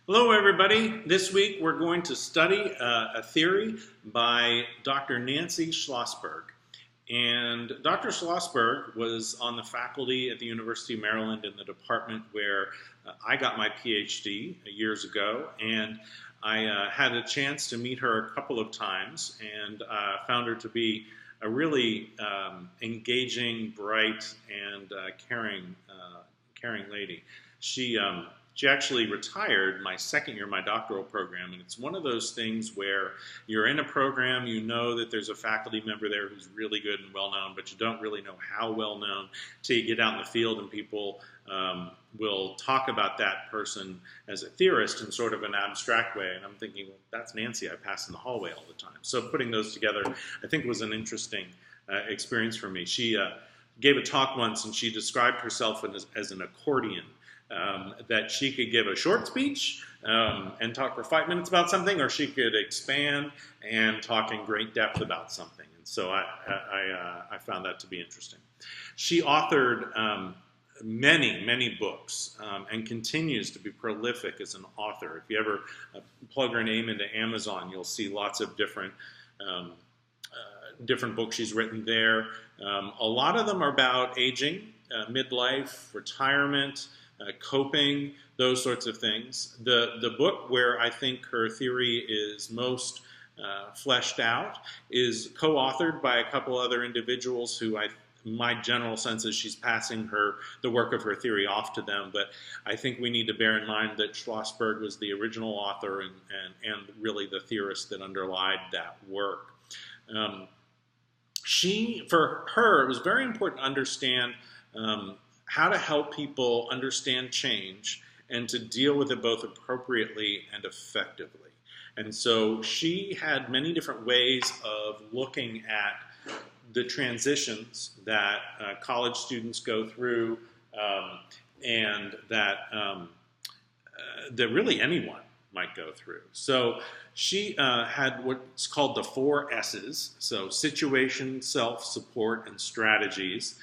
Hello, everybody. This week we're going to study a theory by Dr. Nancy Schlossberg. And Dr. Schlossberg was on the faculty at the University of Maryland in the department where I got my PhD years ago. And I had a chance to meet her a couple of times and found her to be a really engaging, bright, and caring lady. She actually retired my second year of my doctoral program, and it's one of those things where you're in a program, you know that there's a faculty member there who's really good and well known, but you don't really know how well known till you get out in the field and people will talk about that person as a theorist in sort of an abstract way. And I'm thinking, well, that's Nancy I pass in the hallway all the time. So putting those together, I think, was an interesting experience for me. She gave a talk once, and she described herself as an accordion. That she could give a short speech and talk for 5 minutes about something, or she could expand and talk in great depth about something. And so I found that to be interesting. She authored many books and continues to be prolific as an author. If you ever plug her name into Amazon, you'll see lots of different books she's written there. A lot of them are about aging, midlife, retirement, coping, those sorts of things. The book where I think her theory is most fleshed out is co-authored by a couple other individuals who my general sense is she's passing the work of her theory off to them, but I think we need to bear in mind that Schlossberg was the original author and really the theorist that underlied that work. For her, it was very important to understand how to help people understand change and to deal with it both appropriately and effectively. And so she had many different ways of looking at the transitions that college students go through and that really anyone might go through. So she had what's called the 4 S's, so situation, self, support, and strategies.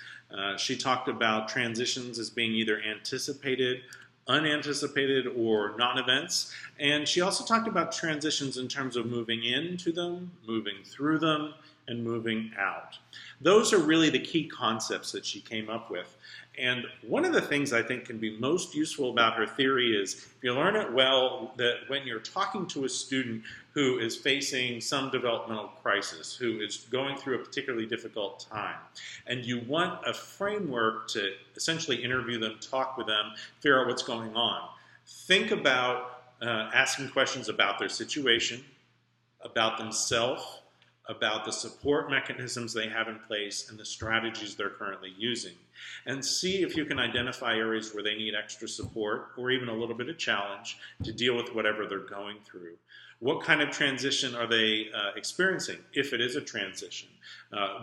She talked about transitions as being either anticipated, unanticipated, or non-events. And she also talked about transitions in terms of moving into them, moving through them, and moving out. Those are really the key concepts that she came up with. And one of the things I think can be most useful about her theory is, if you learn it well, that when you're talking to a student who is facing some developmental crisis, who is going through a particularly difficult time, and you want a framework to essentially interview them, talk with them, figure out what's going on, think about asking questions about their situation, about themselves, about the support mechanisms they have in place and the strategies they're currently using, and see if you can identify areas where they need extra support or even a little bit of challenge to deal with whatever they're going through. What kind of transition are they experiencing, if it is a transition?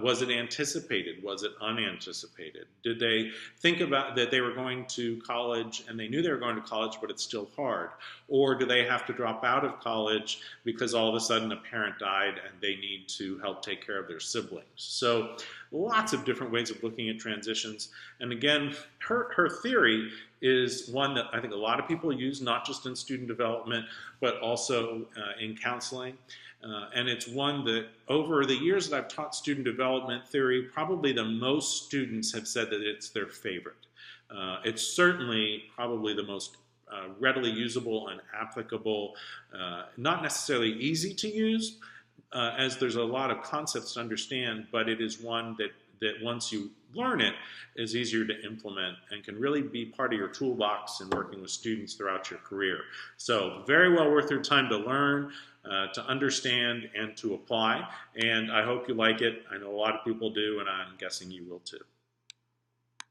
Was it anticipated? Was it unanticipated? Did they think about that they were going to college and they knew they were going to college, but it's still hard? Or do they have to drop out of college because all of a sudden a parent died and they need to help take care of their siblings? So lots of different ways of looking at transitions. And again, her theory is one that I think a lot of people use, not just in student development, but also in counseling. And it's one that over the years that I've taught student development theory, probably the most students have said that it's their favorite. It's certainly probably the most readily usable and applicable, not necessarily easy to use, as there's a lot of concepts to understand, but it is one that once you learn it is easier to implement and can really be part of your toolbox in working with students throughout your career. So very well worth your time to learn, to understand, and to apply. And I hope you like it. I know a lot of people do, and I'm guessing you will too.